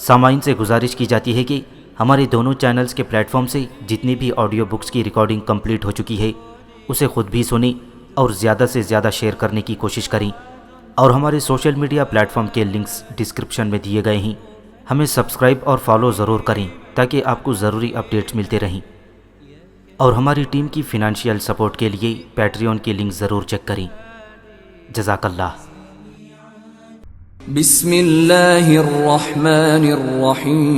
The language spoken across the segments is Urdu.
سامعین سے گزارش کی جاتی ہے کہ ہمارے دونوں چینلز کے پلیٹ فارم سے جتنی بھی آڈیو بکس کی ریکارڈنگ کمپلیٹ ہو چکی ہے اسے خود بھی سنیں اور زیادہ سے زیادہ شیئر کرنے کی کوشش کریں، اور ہمارے سوشل میڈیا پلیٹ فارم کے لنکس ڈسکرپشن میں دیے گئے ہیں۔ ہمیں سبسکرائب اور فالو ضرور کریں تاکہ آپ کو ضروری اپڈیٹس ملتے رہیں، اور ہماری ٹیم کی فنانشیل سپورٹ کے لیے پیٹریون کے لنک ضرور چیک کریں۔ جزاک اللہ۔ بسم اللہ الرحمن الرحیم۔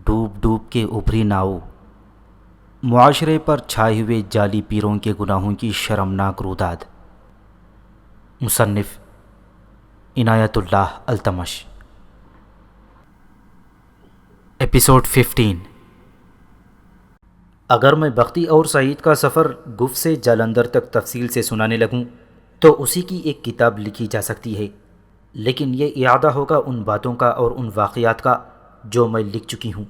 ڈوب ڈوب کے ابھری ناؤ، معاشرے پر چھائے ہوئے جعلی پیروں کے گناہوں کی شرمناک روداد۔ مصنف عنایت اللہ التمش۔ ایپیسوڈ 15۔ اگر میں بختی اور سعید کا سفر گف سے جالندھر تک تفصیل سے سنانے لگوں تو اسی کی ایک کتاب لکھی جا سکتی ہے، لیکن یہ اعادہ ہوگا ان باتوں کا اور ان واقعات کا جو میں لکھ چکی ہوں۔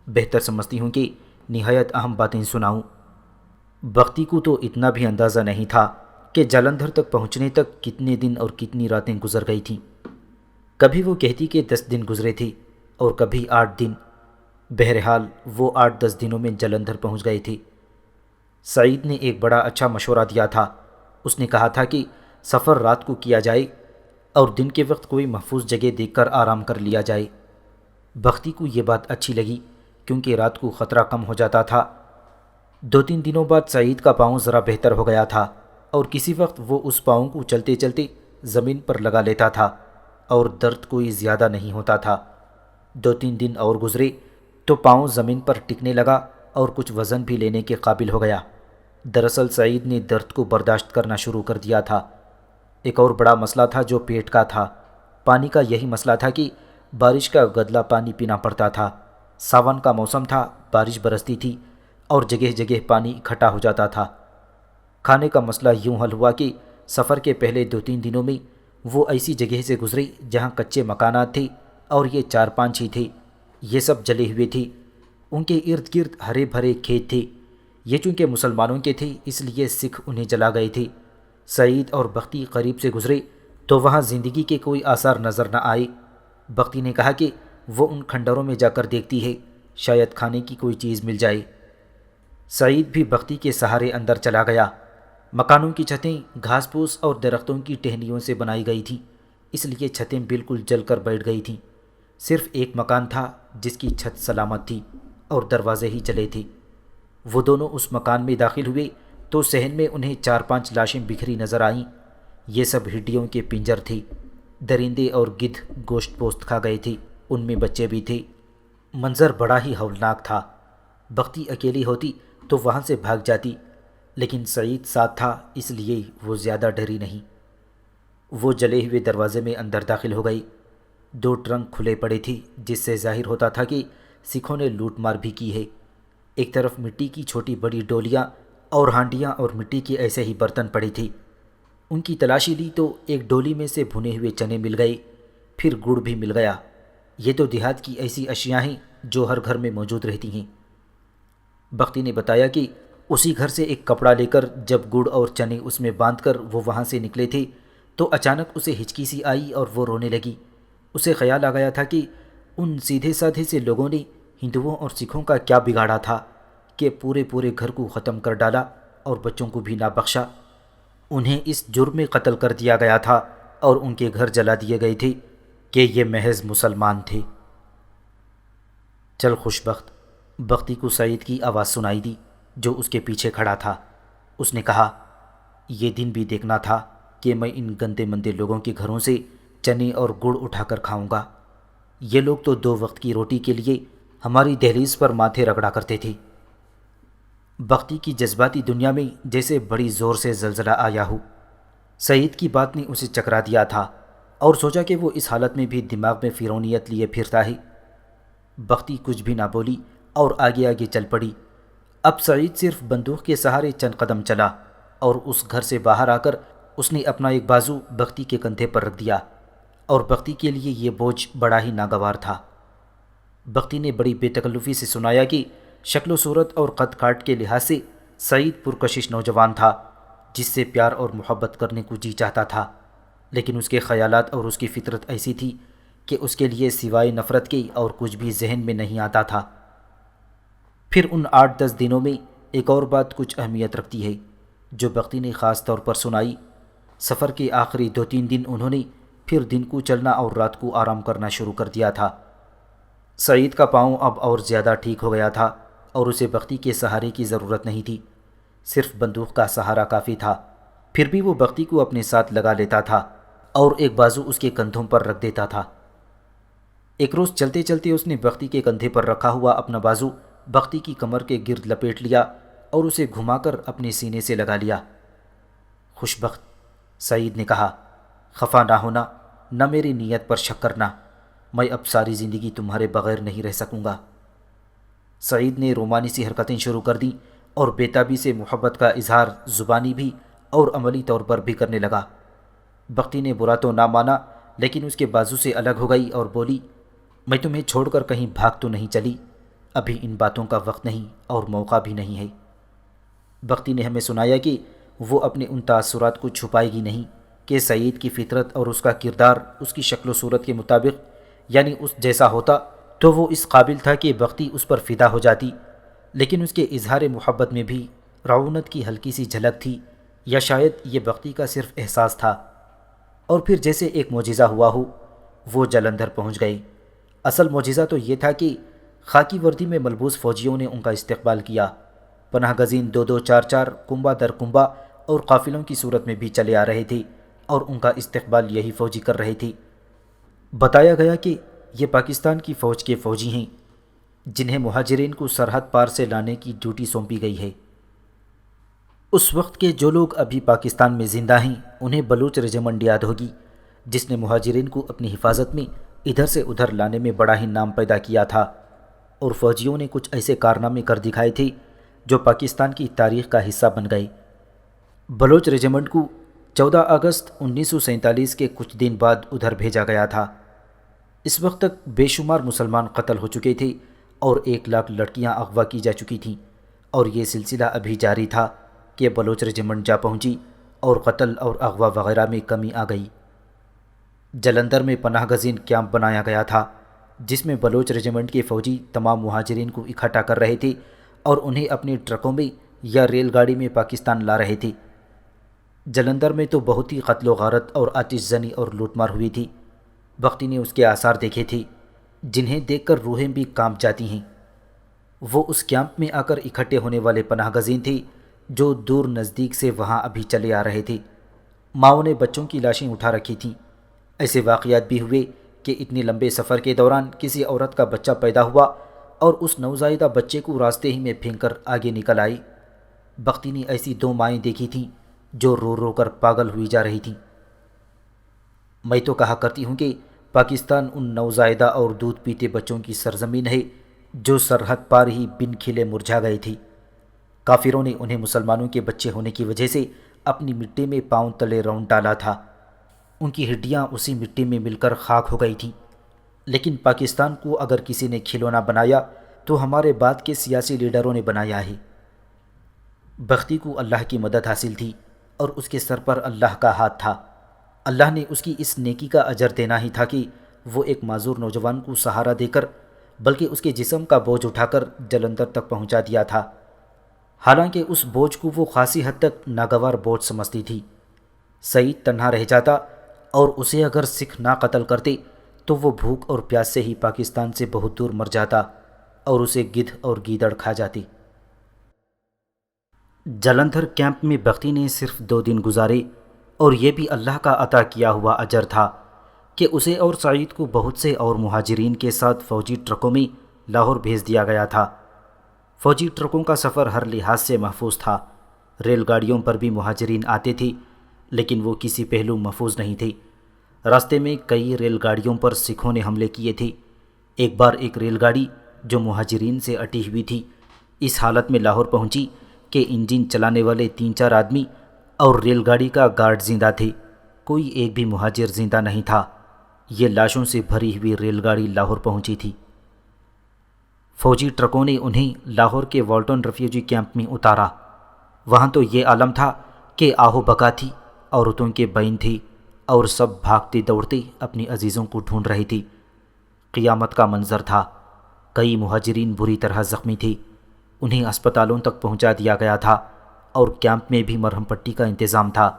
بہتر سمجھتی ہوں کہ نہایت اہم باتیں سناؤں۔ بختی کو تو اتنا بھی اندازہ نہیں تھا کہ جالندھر تک پہنچنے تک کتنے دن اور کتنی راتیں گزر گئی تھیں۔ کبھی وہ کہتی کہ 10 دن گزرے تھے اور کبھی 8 دن۔ بہرحال وہ 8-10 دنوں میں جالندھر پہنچ گئے تھے۔ سعید نے ایک بڑا اچھا مشورہ دیا تھا۔ اس نے کہا تھا کہ سفر رات کو کیا جائے اور دن کے وقت کوئی محفوظ جگہ دیکھ کر آرام کر لیا جائے۔ بختی کو یہ بات اچھی لگی کیونکہ رات کو خطرہ کم ہو جاتا تھا۔ 2-3 دنوں بعد سعید کا پاؤں ذرا بہتر ہو گیا تھا اور کسی وقت وہ اس پاؤں کو چلتے چلتے زمین پر لگا لیتا تھا اور درد کوئی زیادہ نہیں ہوتا تھا۔ 2-3 دن اور گزرے تو پاؤں زمین پر ٹکنے لگا اور کچھ وزن بھی لینے کے قابل ہو گیا۔ دراصل سعید نے درد کو برداشت کرنا شروع کر دیا تھا۔ ایک اور بڑا مسئلہ تھا جو پیٹ کا تھا۔ پانی کا یہی مسئلہ تھا کہ بارش کا گدلا پانی پینا پڑتا تھا۔ ساون کا موسم تھا، بارش برستی تھی اور جگہ جگہ پانی اکٹھا ہو جاتا تھا۔ کھانے کا مسئلہ یوں حل ہوا کہ سفر کے پہلے 2-3 دنوں میں وہ ایسی جگہ سے گزرے جہاں کچے مکانات تھے اور یہ 4-5 ہی تھے۔ یہ سب جلے ہوئے تھے۔ ان کے ارد گرد ہرے بھرے کھیت تھے۔ یہ چونکہ مسلمانوں کے تھے اس لیے سکھ انہیں جلا گئے تھے۔ سعید اور بختی قریب سے گزرے تو وہاں زندگی کے کوئی آثار نظر نہ آئے۔ بختی نے کہا کہ وہ ان کھنڈروں میں جا کر دیکھتی ہے، شاید کھانے کی کوئی چیز مل جائے۔ سعید بھی بختی کے سہارے اندر چلا گیا۔ مکانوں کی چھتیں گھاس پھوس اور درختوں کی ٹہنیوں سے بنائی گئی تھیں، اس لیے چھتیں بالکل جل کر بیٹھ گئی تھیں۔ صرف ایک مکان تھا جس کی چھت سلامت تھی اور دروازے ہی جلے تھے۔ وہ دونوں اس مکان میں داخل ہوئے تو صحن میں انہیں 4-5 لاشیں بکھری نظر آئیں۔ یہ سب ہڈیوں کے پنجر تھے۔ درندے اور گدھ گوشت پوست کھا گئے تھے، ان میں بچے بھی تھے۔ منظر بڑا ہی ہولناک تھا۔ بختی اکیلی ہوتی تو وہاں سے بھاگ جاتی، لیکن سعید ساتھ تھا اس لیے وہ زیادہ ڈری نہیں۔ وہ جلے ہوئے دروازے میں اندر داخل ہو گئی۔ 2 ٹرنک کھلے پڑے تھے جس سے ظاہر ہوتا تھا کہ سکھوں نے لوٹ مار بھی کی ہے۔ ایک طرف مٹی کی چھوٹی بڑی ڈولیاں اور ہانڈیاں اور مٹی کے ایسے ہی برتن پڑے تھے۔ ان کی تلاشی لی تو ایک ڈولی میں سے بھنے ہوئے چنے مل گئے، پھر گڑ بھی مل گیا۔ یہ تو دیہات کی ایسی اشیاء ہیں جو ہر گھر میں موجود رہتی ہیں۔ بختی نے بتایا کہ اسی گھر سے ایک کپڑا لے کر جب گڑ اور چنے اس میں باندھ کر وہ وہاں سے نکلے تھے تو اچانک اسے ہچکی سی آئی اور وہ رونے لگی۔ اسے خیال آ گیا تھا کہ ان سیدھے سادھے سے لوگوں نے ہندوؤں اور سکھوں کا کیا بگاڑا تھا کہ پورے گھر کو ختم کر ڈالا اور بچوں کو بھی نہ بخشا۔ انہیں اس جرم میں قتل کر دیا گیا تھا اور ان کے گھر جلا دیے گئے تھے کہ یہ محض مسلمان تھے۔ چل خوش بخت، بختی کو سعید کی آواز سنائی دی جو اس کے پیچھے کھڑا تھا۔ اس نے کہا، یہ دن بھی دیکھنا تھا کہ میں ان گندے مندے لوگوں کے گھروں سے چنے اور گڑ اٹھا کر کھاؤں گا۔ یہ لوگ تو 2 وقت کی روٹی کے لیے ہماری دہلیز پر ماتھے رگڑا کرتے تھے۔ بختی کی جذباتی دنیا میں جیسے بڑی زور سے زلزلہ آیا ہو۔ سعید کی بات نے اسے چکرا دیا تھا اور سوچا کہ وہ اس حالت میں بھی دماغ میں فرعونیت لیے پھرتا ہے۔ بختی کچھ بھی نہ بولی اور آگے آگے چل پڑی۔ اب سعید صرف بندوق کے سہارے چند قدم چلا اور اس گھر سے باہر آ کر اس نے اپنا ایک بازو بختی کے کندھے پر رکھ دیا، اور بختی کے لیے یہ بوجھ بڑا ہی ناگوار تھا۔ بختی نے بڑی بے تکلفی سے سنایا کہ شکل و صورت اور قد کاٹ کے لحاظ سے سعید پرکشش نوجوان تھا، جس سے پیار اور محبت کرنے کو جی چاہتا تھا، لیکن اس کے خیالات اور اس کی فطرت ایسی تھی کہ اس کے لیے سوائے نفرت کے اور کچھ بھی ذہن میں نہیں آتا تھا۔ پھر ان 8-10 دنوں میں ایک اور بات کچھ اہمیت رکھتی ہے جو بختی نے خاص طور پر سنائی۔ سفر کے آخری 2-3 دن انہوں نے پھر دن کو چلنا اور رات کو آرام کرنا شروع کر دیا تھا۔ سعید کا پاؤں اب اور زیادہ ٹھیک ہو گیا تھا اور اسے بختی کے سہارے کی ضرورت نہیں تھی، صرف بندوق کا سہارا کافی تھا۔ پھر بھی وہ بختی کو اپنے ساتھ لگا لیتا تھا اور ایک بازو اس کے کندھوں پر رکھ دیتا تھا۔ ایک روز چلتے چلتے اس نے بختی کے کندھے پر رکھا ہوا اپنا بازو بختی کی کمر کے گرد لپیٹ لیا اور اسے گھما کر اپنے سینے سے لگا لیا۔ خوش بخت، سعید نے کہا، خفا نہ ہونا، نہ میری نیت پر شک کرنا، میں اب ساری زندگی تمہارے بغیر نہیں رہ سکوں گا۔ سعید نے رومانی سی حرکتیں شروع کر دیں اور بےتابی سے محبت کا اظہار زبانی بھی اور عملی طور پر بھی کرنے لگا۔ بختی نے برا تو نہ مانا، لیکن اس کے بازو سے الگ ہو گئی اور بولی، میں تمہیں چھوڑ کر کہیں بھاگ تو نہیں چلی، ابھی ان باتوں کا وقت نہیں اور موقع بھی نہیں ہے۔ بختی نے ہمیں سنایا کہ وہ اپنے ان تاثرات کو چھپائے گی نہیں کہ سعید کی فطرت اور اس کا کردار اس کی شکل و صورت کے مطابق یعنی اس جیسا ہوتا تو وہ اس قابل تھا کہ بختی اس پر فدا ہو جاتی، لیکن اس کے اظہار محبت میں بھی رعونت کی ہلکی سی جھلک تھی، یا شاید یہ بختی کا صرف احساس تھا۔ اور پھر جیسے ایک معجزہ ہوا ہو، وہ جلندھر پہنچ گئے۔ اصل معجزہ تو یہ تھا کہ خاکی وردی میں ملبوس فوجیوں نے ان کا استقبال کیا۔ پناہ گزین 2-2 4-4 کنبہ در کنبہ اور قافلوں کی صورت میں بھی چلے آ رہے تھے اور ان کا استقبال یہی فوجی کر رہے تھے۔ بتایا گیا کہ یہ پاکستان کی فوج کے فوجی ہیں جنہیں مہاجرین کو سرحد پار سے لانے کی ڈیوٹی سونپی گئی ہے۔ اس وقت کے جو لوگ ابھی پاکستان میں زندہ ہیں انہیں بلوچ ریجیمنٹ یاد ہوگی، جس نے مہاجرین کو اپنی حفاظت میں ادھر سے ادھر لانے میں بڑا ہی نام پیدا کیا تھا، اور فوجیوں نے کچھ ایسے کارنامے کر دکھائے تھے جو پاکستان کی تاریخ کا حصہ بن گئے۔ بلوچ ریجیمنٹ کو 14 اگست 1947 کے کچھ دن بعد ادھر بھیجا گیا تھا۔ اس وقت تک بے شمار مسلمان قتل ہو چکے تھے اور 1 لاکھ لڑکیاں اغوا کی جا چکی تھیں، اور یہ سلسلہ ابھی جاری تھا کہ بلوچ ریجیمنٹ جا پہنچی اور قتل اور اغوا وغیرہ میں کمی آ گئی۔ جلندھر میں پناہ گزین کیمپ بنایا گیا تھا جس میں بلوچ ریجیمنٹ کے فوجی تمام مہاجرین کو اکٹھا کر رہے تھے اور انہیں اپنے ٹرکوں میں یا ریل گاڑی میں پاکستان لا رہے تھے۔ جلندھر میں تو بہت ہی قتل و غارت اور آتش زنی اور لوٹ مار ہوئی تھی۔ بختی نے اس کے آثار دیکھے تھے جنہیں دیکھ کر روحیں بھی کانپ جاتی ہیں۔ وہ اس کیمپ میں آ کر اکٹھے ہونے والے پناہ گزین تھے جو دور نزدیک سے وہاں ابھی چلے آ رہے تھے۔ ماؤں نے بچوں کی لاشیں اٹھا رکھی تھیں۔ ایسے واقعات بھی ہوئے کہ اتنے لمبے سفر کے دوران کسی عورت کا بچہ پیدا ہوا اور اس نوزائیدہ بچے کو راستے ہی میں پھینک کر آگے نکل آئی۔ بختی نے ایسی 2 مائیں دیکھی تھیں جو رو رو کر پاگل ہوئی جا رہی تھیں۔ میں تو کہا کرتی ہوں کہ پاکستان ان نوزائیدہ اور دودھ پیتے بچوں کی سرزمین ہے جو سرحد پار ہی بن کھلے مرجھا گئے تھے۔ کافروں نے انہیں مسلمانوں کے بچے ہونے کی وجہ سے اپنی مٹی میں پاؤں تلے رونڈ ڈالا تھا۔ ان کی ہڈیاں اسی مٹی میں مل کر خاک ہو گئی تھیں۔ لیکن پاکستان کو اگر کسی نے کھلونا بنایا تو ہمارے بعد کے سیاسی لیڈروں نے بنایا ہے۔ بختی کو اللہ کی مدد حاصل تھی اور اس کے سر پر اللہ کا ہاتھ تھا۔ اللہ نے اس کی اس نیکی کا اجر دینا ہی تھا کہ وہ ایک معذور نوجوان کو سہارا دے کر بلکہ اس کے جسم کا بوجھ اٹھا کر جلندھر تک پہنچا دیا تھا۔ حالانکہ اس بوجھ کو وہ خاصی حد تک ناگوار بوجھ سمجھتی تھی۔ سعید تنہا رہ جاتا اور اسے اگر سکھ نہ قتل کرتے تو وہ بھوک اور پیاس سے ہی پاکستان سے بہت دور مر جاتا اور اسے گدھ اور گیدڑ کھا جاتی۔ جلندھر کیمپ میں بختی نے صرف 2 دن گزارے، اور یہ بھی اللہ کا عطا کیا ہوا اجر تھا کہ اسے اور سعید کو بہت سے اور مہاجرین کے ساتھ فوجی ٹرکوں میں لاہور بھیج دیا گیا تھا۔ فوجی ٹرکوں کا سفر ہر لحاظ سے محفوظ تھا۔ ریل گاڑیوں پر بھی مہاجرین آتے تھے لیکن وہ کسی پہلو محفوظ نہیں تھے۔ راستے میں کئی ریل گاڑیوں پر سکھوں نے حملے کیے تھے۔ ایک بار ایک ریل گاڑی جو مہاجرین سے اٹی ہوئی تھی اس حالت میں لاہور پہنچی کہ انجن چلانے والے 3-4 آدمی اور ریل گاڑی کا گارڈ زندہ تھے، کوئی ایک بھی مہاجر زندہ نہیں تھا۔ یہ لاشوں سے بھری ہوئی ریل گاڑی لاہور پہنچی تھی۔ فوجی ٹرکوں نے انہیں لاہور کے والٹن ریفیوجی کیمپ میں اتارا۔ وہاں تو یہ عالم تھا کہ آہو بکا تھی، عورتوں کے بین تھی اور سب بھاگتے دوڑتے اپنی عزیزوں کو ڈھونڈ رہی تھی۔ قیامت کا منظر تھا۔ کئی مہاجرین بری طرح زخمی تھی، انہیں اسپتالوں تک پہنچا دیا گیا تھا اور کیمپ میں بھی مرہم پٹی کا انتظام تھا،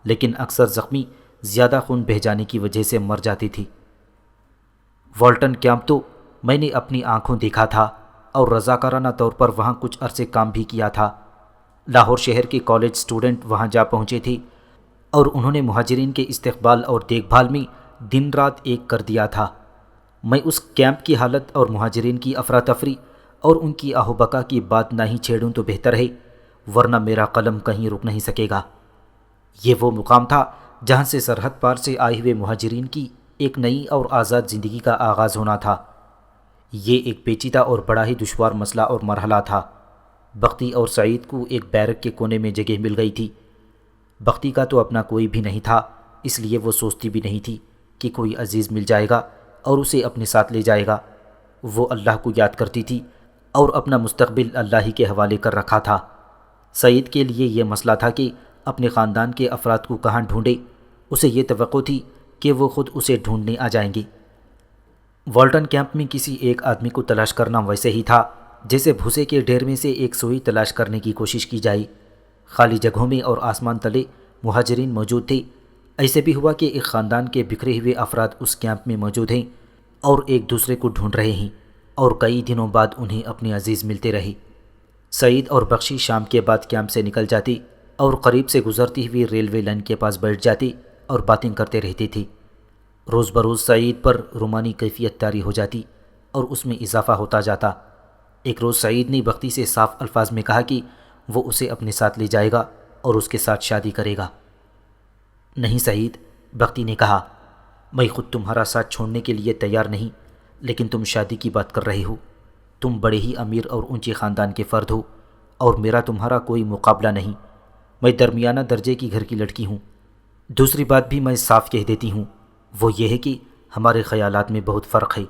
لیکن اکثر زخمی زیادہ خون بہہ جانے کی وجہ سے مر جاتی تھی۔ والٹن کیمپ تو میں نے اپنی آنکھوں دیکھا تھا اور رضاکارانہ طور پر وہاں کچھ عرصے کام بھی کیا تھا۔ لاہور شہر کے کالج سٹوڈنٹ وہاں جا پہنچے تھے اور انہوں نے مہاجرین کے استقبال اور دیکھ بھال میں دن رات ایک کر دیا تھا۔ میں اس کیمپ کی حالت اور مہاجرین کی افراتفری اور ان کی آہو بکا کی بات نہ ہی چھیڑوں تو بہتر ہے، ورنہ میرا قلم کہیں رک نہیں سکے گا۔ یہ وہ مقام تھا جہاں سے سرحد پار سے آئے ہوئے مہاجرین کی ایک نئی اور آزاد زندگی کا آغاز ہونا تھا۔ یہ ایک پیچیدہ اور بڑا ہی دشوار مسئلہ اور مرحلہ تھا۔ بختی اور سعید کو ایک بیرک کے کونے میں جگہ مل گئی تھی۔ بختی کا تو اپنا کوئی بھی نہیں تھا، اس لیے وہ سوچتی بھی نہیں تھی کہ کوئی عزیز مل جائے گا اور اسے اپنے ساتھ لے جائے گا۔ وہ اللہ کو یاد کرتی تھی اور اپنا مستقبل اللہ ہی کے حوالے کر رکھا تھا۔ سعید کے لیے یہ مسئلہ تھا کہ اپنے خاندان کے افراد کو کہاں ڈھونڈے، اسے یہ توقع تھی کہ وہ خود اسے ڈھونڈنے آ جائیں گے۔ والٹن کیمپ میں کسی ایک آدمی کو تلاش کرنا ویسے ہی تھا جیسے بھوسے کے ڈھیر میں سے ایک سوئی تلاش کرنے کی کوشش کی جائے۔ خالی جگہوں میں اور آسمان تلے مہاجرین موجود تھے۔ ایسے بھی ہوا کہ ایک خاندان کے بکھرے ہوئے افراد اس کیمپ میں موجود ہیں اور ایک دوسرے کو ڈھونڈ رہے ہیں، اور کئی دنوں بعد انہیں اپنے عزیز ملتے رہے۔ سعید اور بخشی شام کے بعد کیمپ سے نکل جاتی اور قریب سے گزرتی ہوئی ریلوے لائن کے پاس بیٹھ جاتی اور باتیں کرتے رہتی تھی۔ روز بروز سعید پر رومانی کیفیت طاری ہو جاتی اور اس میں اضافہ ہوتا جاتا۔ ایک روز سعید نے بختی سے صاف الفاظ میں کہا کہ وہ اسے اپنے ساتھ لے جائے گا اور اس کے ساتھ شادی کرے گا۔ نہیں سعید، بختی نے کہا، میں خود تمہارا ساتھ چھوڑنے کے لیے تیار نہیں، لیکن تم شادی کی بات کر رہے ہو۔ تم بڑے ہی امیر اور اونچے خاندان کے فرد ہو اور میرا تمہارا کوئی مقابلہ نہیں۔ میں درمیانہ درجے کی گھر کی لڑکی ہوں۔ دوسری بات بھی میں صاف کہہ دیتی ہوں، وہ یہ ہے کہ ہمارے خیالات میں بہت فرق ہے۔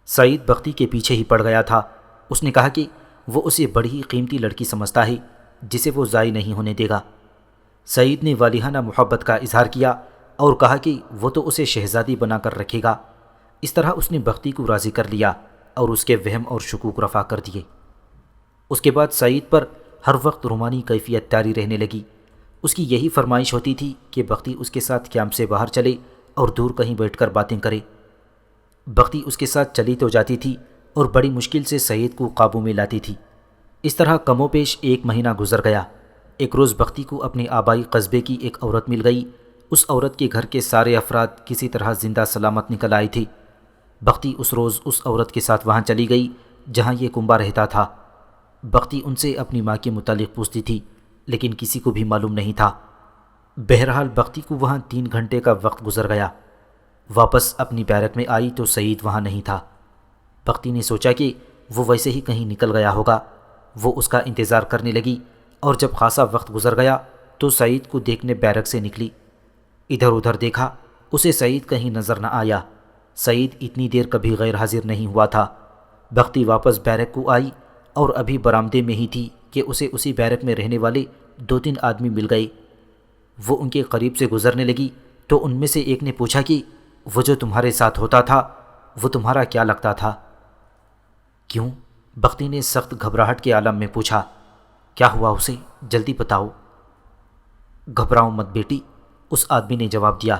سعید بختی کے پیچھے ہی پڑ گیا تھا۔ اس نے کہا کہ وہ اسے بڑی ہی قیمتی لڑکی سمجھتا ہے جسے وہ ضائع نہیں ہونے دے گا۔ سعید نے والہانہ محبت کا اظہار کیا اور کہا کہ وہ تو اسے شہزادی بنا کر رکھے گا۔ اس طرح اس نے بختی کو راضی کر لیا اور اس کے وہم اور شکوک رفع کر دیے۔ اس کے بعد سعید پر ہر وقت رومانی کیفیت طاری رہنے لگی۔ اس کی یہی فرمائش ہوتی تھی کہ بختی اس کے ساتھ کیمپ سے باہر چلے اور دور کہیں بیٹھ کر باتیں کرے۔ بختی اس کے ساتھ چلی تو جاتی تھی اور بڑی مشکل سے سعید کو قابو میں لاتی تھی۔ اس طرح کم و بیش 1 مہینہ گزر گیا۔ ایک روز بختی کو اپنے آبائی قصبے کی ایک عورت مل گئی۔ اس عورت کے گھر کے سارے افراد کسی طرح زندہ سلامت نکل آئی تھی۔ بختی اس روز اس عورت کے ساتھ وہاں چلی گئی جہاں یہ کنبا رہتا تھا۔ بختی ان سے اپنی ماں کے متعلق پوچھتی تھی، لیکن کسی کو بھی معلوم نہیں تھا۔ بہرحال بختی کو وہاں 3 گھنٹے کا وقت گزر گیا۔ واپس اپنی بیرک میں آئی تو سعید وہاں نہیں تھا۔ بختی نے سوچا کہ وہ ویسے ہی کہیں نکل گیا ہوگا۔ وہ اس کا انتظار کرنے لگی اور جب خاصا وقت گزر گیا تو سعید کو دیکھنے بیرک سے نکلی۔ ادھر ادھر دیکھا، اسے سعید کہیں نظر نہ آیا۔ سعید اتنی دیر کبھی غیر حاضر نہیں ہوا تھا۔ بختی واپس بیرک کو آئی اور ابھی برآمدے میں ہی تھی کہ اسے اسی بیرک میں رہنے والے 2-3 آدمی مل گئے۔ وہ ان کے قریب سے گزرنے لگی تو ان میں سے ایک نے پوچھا کہ وہ جو تمہارے ساتھ ہوتا تھا وہ تمہارا کیا لگتا تھا؟ کیوں؟ بختی نے سخت گھبراہٹ کے عالم میں پوچھا۔ کیا ہوا اسے؟ جلدی بتاؤ۔ گھبراؤ مت بیٹی، اس آدمی نے جواب دیا،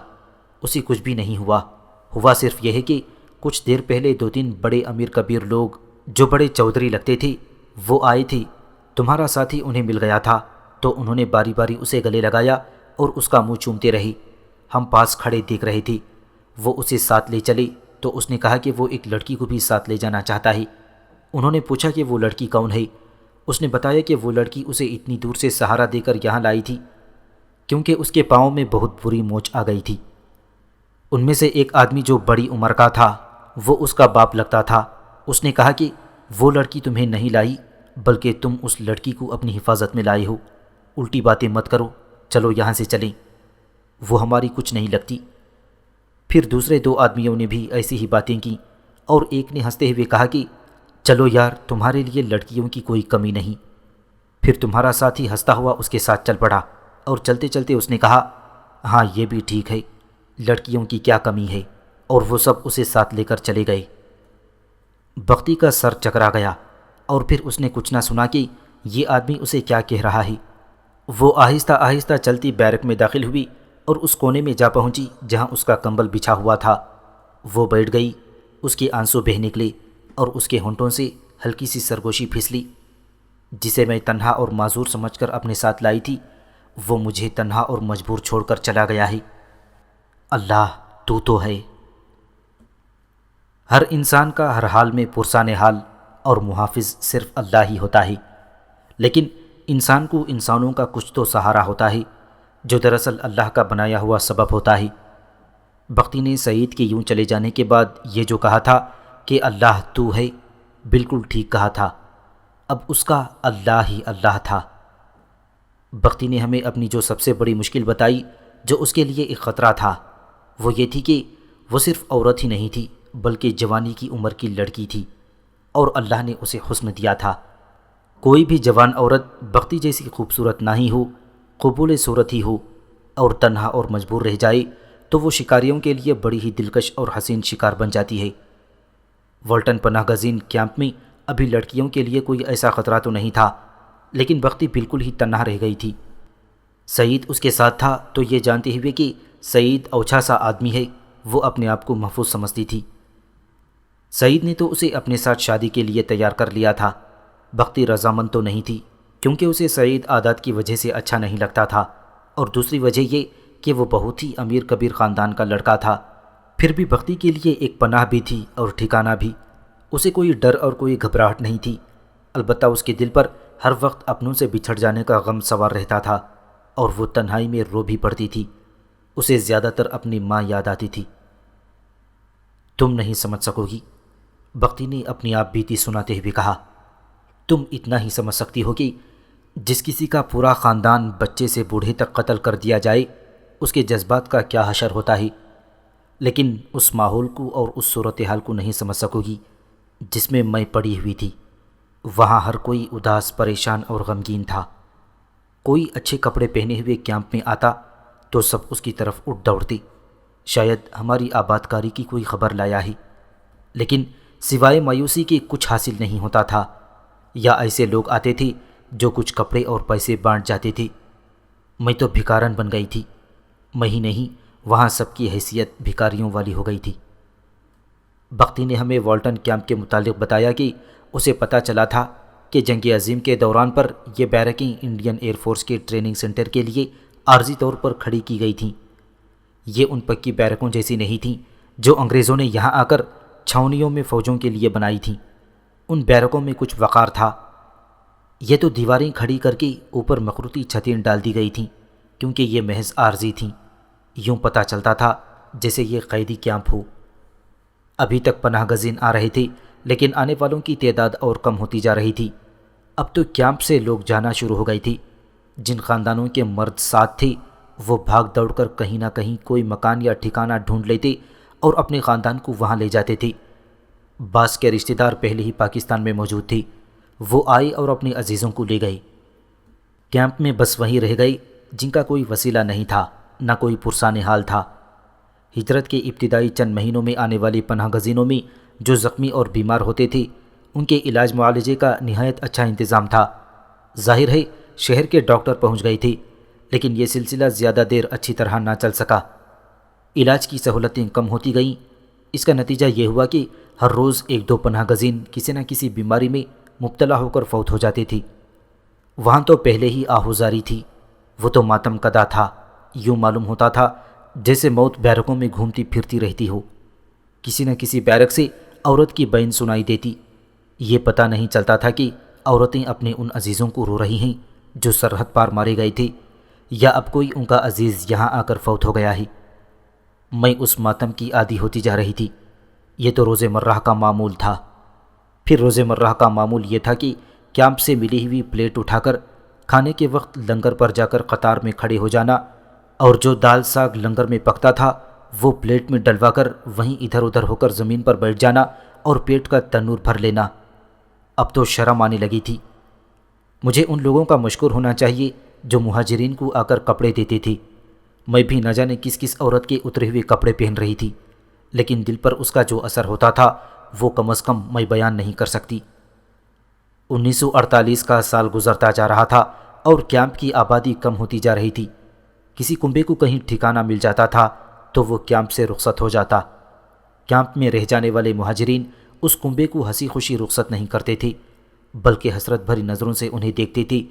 اسے کچھ بھی نہیں ہوا۔ ہوا صرف یہ ہے کہ کچھ دیر پہلے 2-3 بڑے امیر کبیر لوگ جو بڑے چودھری لگتے تھے وہ آئے تھے۔ تمہارا ساتھی انہیں مل گیا تھا تو انہوں نے باری باری اسے گلے لگایا اور اس کا منہ چومتے رہے۔ ہم پاس کھڑے دیکھ رہے تھے۔ وہ اسے ساتھ لے چلے تو اس نے کہا کہ وہ ایک لڑکی کو بھی ساتھ لے جانا چاہتا ہے۔ انہوں نے پوچھا کہ وہ لڑکی کون ہے؟ اس نے بتایا کہ وہ لڑکی اسے اتنی دور سے سہارا دے کر یہاں لائی تھی کیونکہ اس کے پاؤں میں بہت بری موچ آ گئی تھی۔ ان میں سے ایک آدمی جو بڑی عمر کا تھا وہ اس کا باپ لگتا تھا۔ اس نے کہا کہ وہ لڑکی تمہیں نہیں لائی بلکہ تم اس لڑکی کو اپنی حفاظت میں لائے ہو۔ الٹی باتیں مت کرو، چلو یہاں سے چلیں، وہ ہماری کچھ نہیں لگتی۔ پھر دوسرے 2 آدمیوں نے بھی ایسی ہی باتیں کی اور ایک نے ہنستے ہوئے کہا کہ چلو یار، تمہارے لیے لڑکیوں کی کوئی کمی نہیں۔ پھر تمہارا ساتھی ہنستا ہوا اس کے ساتھ چل پڑا۔ اور چلتے چلتے اس نے کہا، ہاں یہ بھی ٹھیک ہے، لڑکیوں کی کیا کمی ہے، اور وہ سب اسے ساتھ لے کر چلے گئے۔ بختی کا سر چکرا گیا اور پھر اس نے کچھ نہ سنا کہ یہ آدمی اسے کیا کہہ رہا ہے۔ وہ آہستہ آہستہ چلتی بیرک میں داخل ہوئی اور اس کونے میں جا پہنچی جہاں اس کا کمبل بچھا ہوا تھا۔ وہ بیٹھ گئی، اس کے آنسو بہہ نکلے اور اس کے ہونٹوں سے ہلکی سی سرگوشی پھسلی۔ جسے میں تنہا اور معذور سمجھ کر اپنے ساتھ لائی تھی، وہ مجھے تنہا اور مجبور چھوڑ کر چلا گیا ہے۔ اللہ تو ہے۔ ہر انسان کا ہر حال میں پرسان حال اور محافظ صرف اللہ ہی ہوتا ہے، لیکن انسان کو انسانوں کا کچھ تو سہارا ہوتا ہے جو دراصل اللہ کا بنایا ہوا سبب ہوتا ہے۔ بختی نے سعید کے یوں چلے جانے کے بعد یہ جو کہا تھا کہ اللہ تو ہے، بالکل ٹھیک کہا تھا۔ اب اس کا اللہ ہی اللہ تھا۔ بختی نے ہمیں اپنی جو سب سے بڑی مشکل بتائی، جو اس کے لیے ایک خطرہ تھا، وہ یہ تھی کہ وہ صرف عورت ہی نہیں تھی بلکہ جوانی کی عمر کی لڑکی تھی، اور اللہ نے اسے حسن دیا تھا۔ کوئی بھی جوان عورت بختی جیسی خوبصورت نہ ہی ہو، قبول صورت ہی ہو، اور تنہا اور مجبور رہ جائے تو وہ شکاریوں کے لیے بڑی ہی دلکش اور حسین شکار بن جاتی ہے۔ والٹن پناہ گزین کیمپ میں ابھی لڑکیوں کے لیے کوئی ایسا خطرہ تو نہیں تھا، لیکن بختی بالکل ہی تنہا رہ گئی تھی۔ سعید اس کے ساتھ تھا تو یہ جانتے ہوئے کہ سعید اوچھا سا آدمی ہے، وہ اپنے آپ کو محفوظ سمجھتی تھی۔ سعید نے تو اسے اپنے ساتھ شادی کے لیے تیار کر لیا تھا۔ بختی رضامند تو نہیں تھی، کیونکہ اسے سعید عادات کی وجہ سے اچھا نہیں لگتا تھا، اور دوسری وجہ یہ کہ وہ بہت ہی امیر کبیر خاندان کا لڑکا تھا۔ پھر بھی بختی کے لیے ایک پناہ بھی تھی اور ٹھکانہ بھی۔ اسے کوئی ڈر اور کوئی گھبراہٹ نہیں تھی، البتہ اس کے دل پر ہر وقت اپنوں سے بچھڑ جانے کا غم سوار رہتا تھا، اور وہ تنہائی میں رو بھی پڑتی تھی۔ اسے زیادہ تر اپنی ماں یاد آتی تھی۔ تم نہیں سمجھ سکو گی، بختی نے اپنی آپ بیتی سناتے ہوئے کہا۔ تم اتنا ہی سمجھ سکتی ہو کہ جس کسی کا پورا خاندان بچے سے بوڑھے تک قتل کر دیا جائے، اس کے جذبات کا کیا حشر ہوتا ہے، لیکن اس ماحول کو اور اس صورتحال کو نہیں سمجھ سکو گی جس میں میں پڑی ہوئی تھی۔ وہاں ہر کوئی اداس، پریشان اور غمگین تھا۔ کوئی اچھے کپڑے پہنے ہوئے کیمپ میں آتا تو سب اس کی طرف اٹھ دوڑتے، شاید ہماری آباد کاری کی کوئی خبر لایا ہے، لیکن سوائے مایوسی کے کچھ حاصل نہیں ہوتا تھا۔ یا ایسے لوگ آتے تھے جو کچھ کپڑے اور پیسے بانٹ جاتے تھے۔ میں تو بھکارن بن گئی تھی، میں ہی نہیں، وہاں سب کی حیثیت بھکاریوں والی ہو گئی تھی۔ بختی نے ہمیں والٹن کیمپ کے متعلق بتایا کہ اسے پتہ چلا تھا کہ جنگ عظیم کے دوران پر یہ بیرکیں انڈین ایئر فورس کے ٹریننگ سینٹر کے لیے عارضی طور پر کھڑی کی گئی تھیں۔ یہ ان پکی بیرکوں جیسی نہیں تھیں جو انگریزوں نے یہاں آ کر چھاؤنیوں میں فوجوں کے لیے بنائی تھیں۔ ان بیرکوں میں کچھ وقار تھا۔ یہ تو دیواریں کھڑی کر کے اوپر مخروطی چھتیں ڈال دی گئی تھیں، کیونکہ یہ محض عارضی تھیں۔ یوں پتہ چلتا تھا جیسے یہ قیدی کیمپ ہو۔ ابھی تک پناہ گزین آ رہے تھے، لیکن آنے والوں کی تعداد اور کم ہوتی جا رہی تھی۔ اب تو کیمپ سے لوگ جانا شروع ہو گئے تھے۔ جن خاندانوں کے مرد ساتھ تھے وہ بھاگ دوڑ کر کہیں نہ کہیں کوئی مکان یا ٹھکانہ ڈھونڈ لیتے اور اپنے خاندان کو وہاں لے جاتے تھے۔ بعض کے رشتہ دار پہلے ہی پاکستان میں موجود تھے، وہ آئے اور اپنے عزیزوں کو لے گئے۔ کیمپ میں بس وہی رہ گئے جن کا کوئی وسیلہ نہیں تھا، نہ کوئی پرسان حال تھا۔ ہجرت کے ابتدائی چند مہینوں میں آنے والے پناہ گزینوں میں جو زخمی اور بیمار ہوتے تھے، ان کے علاج معالجے کا نہایت اچھا انتظام تھا۔ ظاہر ہے شہر کے ڈاکٹر پہنچ گئے تھے، لیکن یہ سلسلہ زیادہ دیر اچھی طرح نہ چل سکا۔ علاج کی سہولتیں کم ہوتی گئیں۔ اس کا نتیجہ یہ ہوا کہ ہر روز ایک دو پناہ گزین کسی نہ کسی بیماری میں مبتلا ہو کر فوت ہو جاتے تھے۔ وہاں تو پہلے ہی آہوزاری تھی، وہ تو ماتم کدا تھا۔ یوں معلوم ہوتا تھا جیسے موت بیرکوں میں گھومتی پھرتی رہتی ہو۔ کسی نہ کسی بیرک سے عورت کی بین سنائی دیتی۔ یہ پتہ نہیں چلتا تھا کہ عورتیں اپنے ان عزیزوں کو رو رہی ہیں جو سرحد پار مارے گئے تھے، یا اب کوئی ان کا عزیز یہاں آ کر فوت ہو گیا ہے۔ میں اس ماتم کی عادی ہوتی جا رہی تھی۔ یہ تو روز مرہ کا معمول تھا۔ پھر روز مرہ کا معمول یہ تھا کہ کیمپ سے ملی ہوئی پلیٹ اٹھا کر کھانے کے وقت لنگر پر جا کر قطار میں کھڑے ہو جانا، اور جو دال ساگ لنگر میں پکتا تھا وہ پلیٹ میں ڈلوا کر وہیں ادھر ادھر ہو کر زمین پر بیٹھ جانا اور پیٹ کا تنور بھر لینا۔ اب تو شرم آنے لگی تھی۔ مجھے ان لوگوں کا مشکور ہونا چاہیے جو مہاجرین کو آ کر کپڑے دیتے تھے۔ میں بھی نہ جانے کس کس عورت کے اترے ہوئے کپڑے پہن رہی تھی، لیکن دل پر اس کا جو اثر ہوتا تھا وہ کم از کم میں بیان نہیں کر سکتی۔ 1948 کا سال گزرتا جا رہا تھا اور کیمپ کی آبادی کم ہوتی جا رہی تھی۔ کسی کنبے کو کہیں ٹھکانہ مل جاتا تھا تو وہ کیمپ سے رخصت ہو جاتا۔ کیمپ میں رہ جانے والے مہاجرین اس کنبے کو ہنسی خوشی رخصت نہیں کرتے تھے، بلکہ حسرت بھری نظروں سے انہیں دیکھتے تھے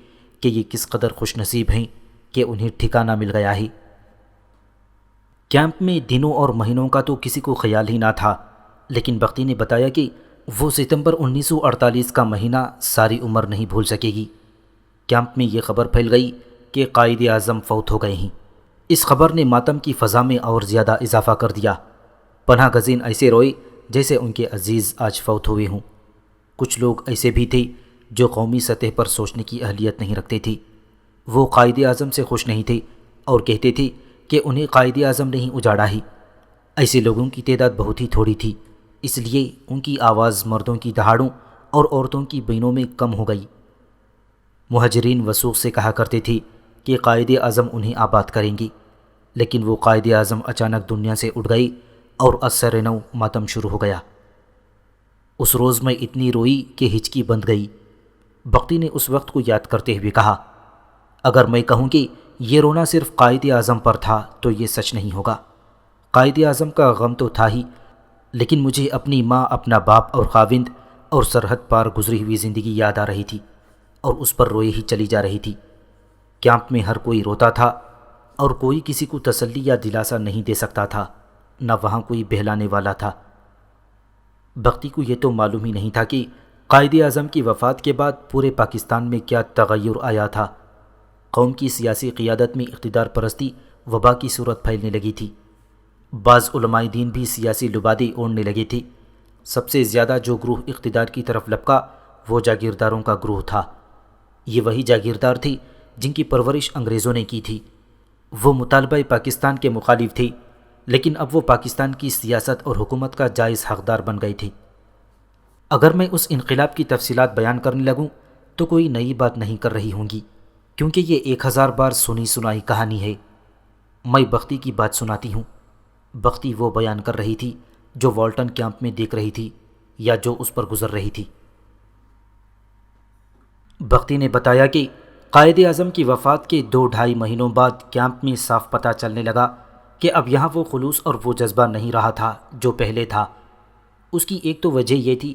کہ یہ کس قدر خوش نصیب ہیں کہ انہیں ٹھکانہ مل گیا ہے۔ کیمپ میں دنوں اور مہینوں کا تو کسی کو خیال ہی نہ تھا، لیکن بختی نے بتایا کہ وہ ستمبر 1948 کا مہینہ ساری عمر نہیں بھول سکے گی۔ کیمپ میں یہ خبر پھیل گئی کہ قائد اعظم فوت ہو گئے ہیں۔ اس خبر نے ماتم کی فضا میں اور زیادہ اضافہ کر دیا۔ پناہ گزین ایسے روئے جیسے ان کے عزیز آج فوت ہوئے ہوں۔ کچھ لوگ ایسے بھی تھے جو قومی سطح پر سوچنے کی اہلیت نہیں رکھتے تھے۔ وہ قائد اعظم سے خوش نہیں تھے اور کہتے تھے کہ انہیں قائد اعظم نے ہی اجاڑا ہے۔ ایسے لوگوں کی تعداد بہت ہی تھوڑی تھی، اس لیے ان کی آواز مردوں کی دہاڑوں اور عورتوں کی بینوں میں کم ہو گئی۔ مہاجرین وثوق سے کہا کرتے تھے کہ قائد اعظم انہیں آباد کریں گے، لیکن وہ قائد اعظم اچانک دنیا سے اٹھ گئے اور اثر نو ماتم شروع ہو گیا۔ اس روز میں اتنی روئی کہ ہچکی بند گئی۔ بختی نے اس وقت کو یاد کرتے ہوئے کہا، اگر میں کہوں کہ یہ رونا صرف قائد اعظم پر تھا تو یہ سچ نہیں ہوگا۔ قائد اعظم کا غم تو تھا ہی، لیکن مجھے اپنی ماں، اپنا باپ اور خاوند اور سرحد پار گزری ہوئی زندگی یاد آ رہی تھی اور اس پر روئے ہی چلی جا رہی تھی۔ کیمپ میں ہر کوئی روتا تھا اور کوئی کسی کو تسلی یا دلاسا نہیں دے سکتا تھا، نہ وہاں کوئی بہلانے والا تھا۔ بختی کو یہ تو معلوم ہی نہیں تھا کہ قائد اعظم کی وفات کے بعد پورے پاکستان میں کیا تغیر آیا تھا۔ قوم کی سیاسی قیادت میں اقتدار پرستی وبا کی صورت پھیلنے لگی تھی۔ بعض علماء دین بھی سیاسی لبادے اوڑھنے لگے تھے۔ سب سے زیادہ جو گروہ اقتدار کی طرف لپکا وہ جاگیرداروں کا گروہ تھا۔ یہ وہی جاگیردار تھے جن کی پرورش انگریزوں نے کی تھی۔ وہ مطالبہ پاکستان کے مخالف تھے، لیکن اب وہ پاکستان کی سیاست اور حکومت کا جائز حقدار بن گئے تھے۔ اگر میں اس انقلاب کی تفصیلات بیان کرنے لگوں تو کوئی نئی بات نہیں کر رہی ہوں گی، کیونکہ یہ 1000 بار سنی سنائی کہانی ہے۔ میں بختی کی بات سناتی ہوں۔ بختی وہ بیان کر رہی تھی جو والٹن کیمپ میں دیکھ رہی تھی یا جو اس پر گزر رہی تھی۔ بختی نے بتایا کہ قائد اعظم کی وفات کے 2-2.5 مہینوں بعد کیمپ میں صاف پتہ چلنے لگا کہ اب یہاں وہ خلوص اور وہ جذبہ نہیں رہا تھا جو پہلے تھا۔ اس کی ایک تو وجہ یہ تھی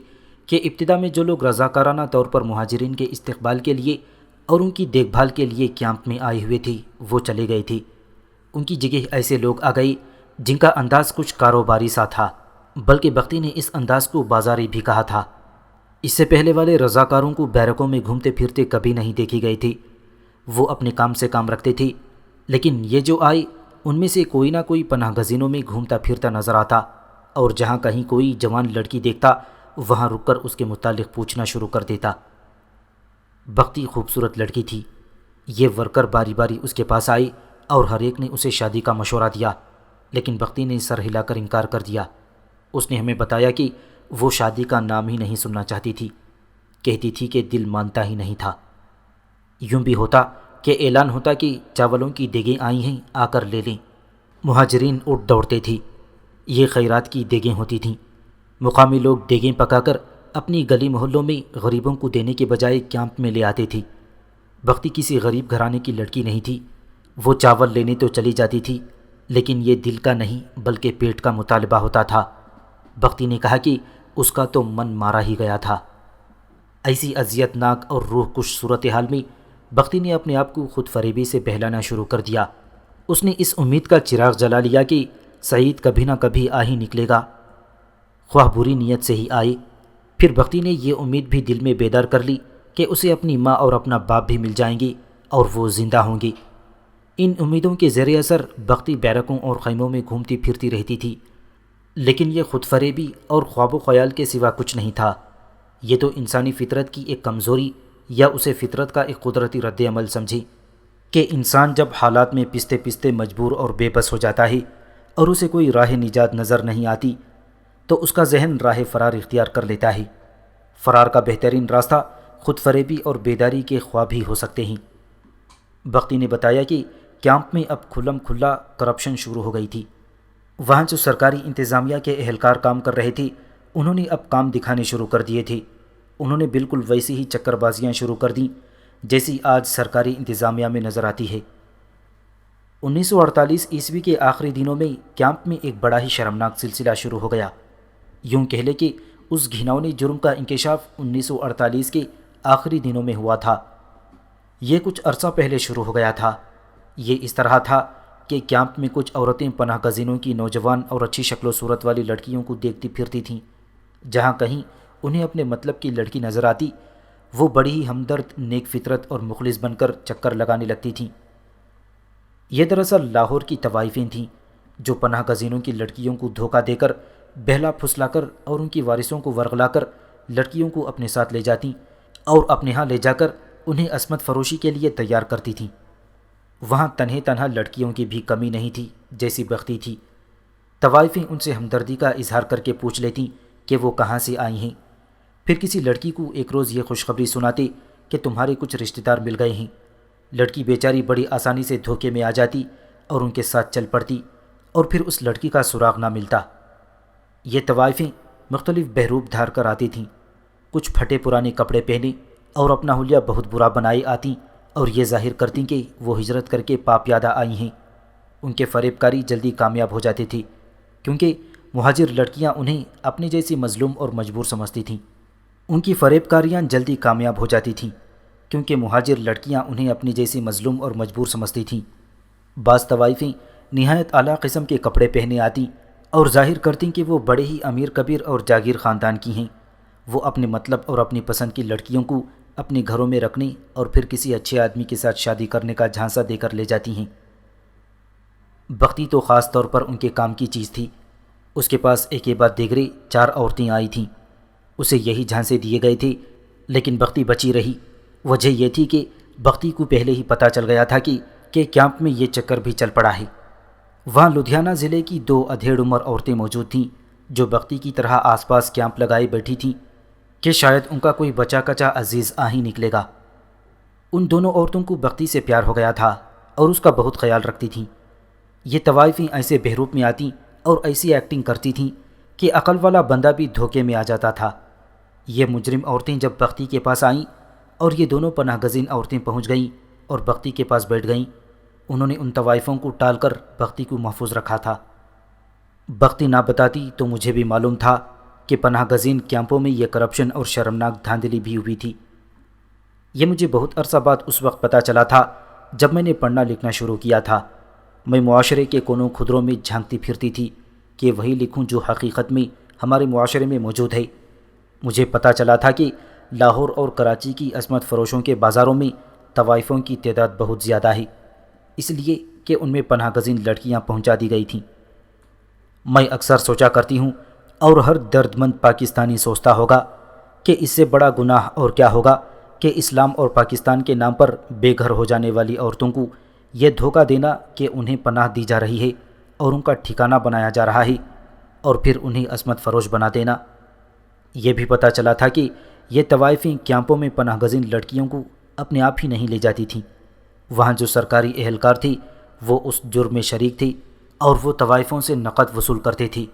کہ ابتدا میں جو لوگ رضاکارانہ طور پر مہاجرین کے استقبال کے لیے اور ان کی دیکھ بھال کے لیے کیمپ میں آئے ہوئے تھے وہ چلے گئے تھے۔ ان کی جگہ ایسے لوگ آ گئے جن کا انداز کچھ کاروباری سا تھا، بلکہ بختی نے اس انداز کو بازاری بھی کہا تھا۔ اس سے پہلے والے رضاکاروں کو بیرکوں میں گھومتے پھرتے کبھی نہیں دیکھی گئی تھی۔ وہ اپنے کام سے کام رکھتے تھے، لیکن یہ جو آئے ان میں سے کوئی نہ کوئی پناہ گزینوں میں گھومتا پھرتا نظر آتا، اور جہاں کہیں کوئی جوان لڑکی دیکھتا وہاں رک کر اس کے متعلق پوچھنا شروع کر دیتا۔ بختی خوبصورت لڑکی تھی۔ یہ ورکر باری باری اس کے پاس آئی اور ہر ایک نے اسے شادی کا مشورہ دیا، لیکن بختی نے سر ہلا کر انکار کر دیا۔ اس نے ہمیں بتایا کہ وہ شادی کا نام ہی نہیں سننا چاہتی تھی، کہتی تھی کہ دل مانتا ہی نہیں تھا۔ یوں بھی ہوتا کہ اعلان ہوتا کہ چاولوں کی دیگیں آئی ہیں، آ کر لے لیں۔ مہاجرین اٹھ دوڑتے تھے۔ یہ خیرات کی دیگیں ہوتی تھیں۔ مقامی لوگ دیگیں پکا کر اپنی گلی محلوں میں غریبوں کو دینے کے بجائے کیمپ میں لے آتے تھے۔ بختی کسی غریب گھرانے کی لڑکی نہیں تھی۔ وہ چاول لینے تو چلی جاتی تھی، لیکن یہ دل کا نہیں بلکہ پیٹ کا مطالبہ ہوتا تھا۔ بختی نے کہا کہ اس کا تو من مارا ہی گیا تھا۔ ایسی اذیت ناک اور روح کش صورتحال میں بختی نے اپنے آپ کو خود فریبی سے بہلانا شروع کر دیا۔ اس نے اس امید کا چراغ جلا لیا کہ سعید کبھی نہ کبھی آ ہی نکلے گا، خواہ بری نیت سے ہی آئے۔ پھر بختی نے یہ امید بھی دل میں بیدار کر لی کہ اسے اپنی ماں اور اپنا باپ بھی مل جائیں گے اور وہ زندہ ہوں گی۔ ان امیدوں کے زیر اثر بختی بیرکوں اور خیموں میں گھومتی پھرتی رہتی تھی، لیکن یہ خود فریبی اور خواب و خیال کے سوا کچھ نہیں تھا۔ یہ تو انسانی فطرت کی ایک کمزوری یا اسے فطرت کا ایک قدرتی رد عمل سمجھی کہ انسان جب حالات میں پستے پستے مجبور اور بے بس ہو جاتا ہے اور اسے کوئی راہ نجات نظر نہیں آتی تو اس کا ذہن راہ فرار اختیار کر لیتا ہے۔ فرار کا بہترین راستہ خود فریبی اور بیداری کے خواب ہی ہو سکتے ہیں۔ بختی نے بتایا کہ کیمپ میں اب کھلم کھلا کرپشن شروع ہو گئی تھی۔ وہاں جو سرکاری انتظامیہ کے اہلکار کام کر رہے تھے انہوں نے اب کام دکھانے شروع کر دیے تھے۔ انہوں نے بالکل ویسی ہی چکر بازیاں شروع کر دیں جیسی آج سرکاری انتظامیہ میں نظر آتی ہے۔ 1948 عیسوی کے آخری دنوں میں کیمپ میں ایک بڑا ہی شرمناک سلسلہ شروع ہو گیا۔ یوں کہہ لے کہ اس گھناؤنے جرم کا انکشاف 1948 کے آخری دنوں میں ہوا تھا۔ یہ کچھ عرصہ پہلے شروع ہو گیا تھا۔ یہ اس طرح تھا کہ کیمپ میں کچھ عورتیں پناہ گزینوں کی نوجوان اور اچھی شکل و صورت والی لڑکیوں کو دیکھتی پھرتی تھیں۔ جہاں کہیں انہیں اپنے مطلب کی لڑکی نظر آتی وہ بڑی ہی ہمدرد، نیک فطرت اور مخلص بن کر چکر لگانے لگتی تھیں۔ یہ دراصل لاہور کی طوائفیں تھیں جو پناہ گزینوں کی لڑکیوں کو دھوکہ دے کر، بہلا پھسلا کر اور ان کی وارثوں کو ورغلا کر لڑکیوں کو اپنے ساتھ لے جاتی اور اپنے ہاں لے جا کر انہیں عصمت فروشی کے لیے تیار کرتی تھیں۔ وہاں تنہا لڑکیوں کی بھی کمی نہیں تھی جیسی بختی تھی۔ طوائفیں ان سے ہمدردی کا اظہار کر کے پوچھ لیتیں کہ وہ کہاں سے آئی ہیں۔ پھر کسی لڑکی کو ایک روز یہ خوشخبری سناتے کہ تمہارے کچھ رشتہ دار مل گئے ہیں۔ لڑکی بیچاری بڑی آسانی سے دھوکے میں آ جاتی اور ان کے ساتھ چل پڑتی اور پھر اس لڑکی کا سراغ نہ ملتا۔ یہ طوائفیں مختلف بہروپ دھار کر آتی تھیں، کچھ پھٹے پرانے کپڑے پہنے اور اپنا حلیہ بہت برا بنائے آتیں اور یہ ظاہر کرتیں کہ وہ ہجرت کر کے پاپ یادہ آئی ہیں۔ ان کے فریب کاری جلدی کامیاب ہو جاتی تھی کیونکہ مہاجر لڑکیاں انہیں اپنی جیسی مظلوم اور مجبور سمجھتی تھیں۔ ان کی فریب کاریاں جلدی کامیاب ہو جاتی تھیں کیونکہ مہاجر لڑکیاں انہیں اپنی جیسی مظلوم اور مجبور سمجھتی تھیں۔ بعض طوائفیں نہایت اعلیٰ قسم کے کپڑے پہنے آتیں اور ظاہر کرتیں کہ وہ بڑے ہی امیر کبیر اور جاگیر خاندان کی ہیں۔ وہ اپنے مطلب اور اپنی پسند کی لڑکیوں کو اپنے گھروں میں رکھنے اور پھر کسی اچھے آدمی کے ساتھ شادی کرنے کا جھانسا دے کر لے جاتی ہیں۔ بختی تو خاص طور پر ان کے کام کی چیز تھی۔ اس کے پاس ایک بعد دیگرے 4 عورتیں آئی تھیں۔ اسے یہی جھانسے دیے گئے تھے لیکن بختی بچی رہی۔ وجہ یہ تھی کہ بختی کو پہلے ہی پتہ چل گیا تھا کہ کیمپ میں یہ چکر بھی چل پڑا ہے۔ وہاں لدھیانہ ضلع کی 2 ادھیڑ عمر عورتیں موجود تھیں جو بختی کی طرح آس پاس کیمپ لگائے بیٹھی تھیں کہ شاید ان کا کوئی بچا کچا عزیز آ ہی نکلے گا۔ ان دونوں عورتوں کو بختی سے پیار ہو گیا تھا اور اس کا بہت خیال رکھتی تھیں۔ یہ طوائفیں ایسے بہروپ میں آتیں اور ایسی ایکٹنگ کرتی تھیں کہ عقل والا بندہ بھی دھوکے میں آ جاتا تھا۔ یہ مجرم عورتیں جب بختی کے پاس آئیں اور یہ دونوں پناہ گزین عورتیں پہنچ گئیں اور بختی کے پاس بیٹھ گئیں، انہوں نے ان طوائفوں کو ٹال کر بختی کو محفوظ رکھا تھا۔ بختی نہ بتاتی تو مجھے بھی معلوم تھا کہ پناہ گزین کیمپوں میں یہ کرپشن اور شرمناک دھاندلی بھی ہوئی تھی۔ یہ مجھے بہت عرصہ بعد اس وقت پتہ چلا تھا جب میں نے پڑھنا لکھنا شروع کیا تھا۔ میں معاشرے کے کونوں خدروں میں جھانکتی پھرتی تھی کہ وہی لکھوں جو حقیقت میں ہمارے معاشرے میں موجود ہے۔ مجھے پتہ چلا تھا کہ لاہور اور کراچی کی عصمت فروشوں کے بازاروں میں طوائفوں کی تعداد بہت زیادہ ہے، اس لیے کہ ان میں پناہ گزین لڑکیاں پہنچا دی گئی تھیں۔ میں اکثر سوچا کرتی ہوں اور ہر درد مند پاکستانی سوچتا ہوگا کہ اس سے بڑا گناہ اور کیا ہوگا کہ اسلام اور پاکستان کے نام پر بے گھر ہو جانے والی عورتوں کو یہ دھوکہ دینا کہ انہیں پناہ دی جا رہی ہے اور ان کا ٹھکانہ بنایا جا رہا ہے اور پھر انہیں عصمت فروش بنا دینا۔ یہ بھی پتہ چلا تھا کہ یہ طوائفیں کیمپوں میں پناہ گزین لڑکیوں کو اپنے آپ ہی نہیں لے جاتی تھیں۔ وہاں جو سرکاری اہلکار تھے وہ اس جرم میں شریک تھے اور وہ طوائفوں سے نقد وصول کرتے تھے۔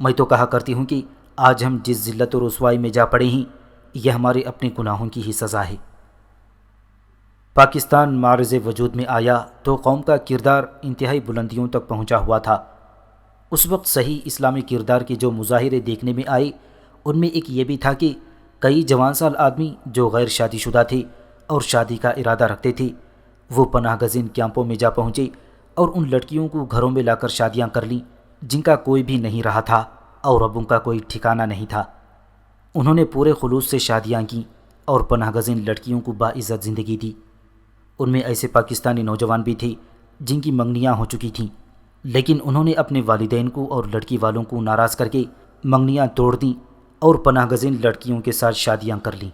میں تو کہا کرتی ہوں کہ آج ہم جس ذلت و رسوائی میں جا پڑے ہیں یہ ہمارے اپنے گناہوں کی ہی سزا ہے۔ پاکستان معرض وجود میں آیا تو قوم کا کردار انتہائی بلندیوں تک پہنچا ہوا تھا۔ اس وقت صحیح اسلامی کردار کے جو مظاہرے دیکھنے میں آئے ان میں ایک یہ بھی تھا کہ کئی جوان سال آدمی جو غیر شادی شدہ تھے اور شادی کا ارادہ رکھتے تھے وہ پناہ گزین کیمپوں میں جا پہنچے اور ان لڑکیوں کو گھروں میں لا کر شادیاں کر لیں جن کا کوئی بھی نہیں رہا تھا اور اب ان کا کوئی ٹھکانہ نہیں تھا۔ انہوں نے پورے خلوص سے شادیاں کیں اور پناہ گزین لڑکیوں کو باعزت زندگی دی۔ ان میں ایسے پاکستانی نوجوان بھی تھے جن کی منگنیاں ہو چکی تھیں لیکن انہوں نے اپنے والدین کو اور لڑکی والوں کو ناراض کر کے منگنیاں توڑ دیں اور پناہ گزین لڑکیوں کے ساتھ شادیاں کر لیں۔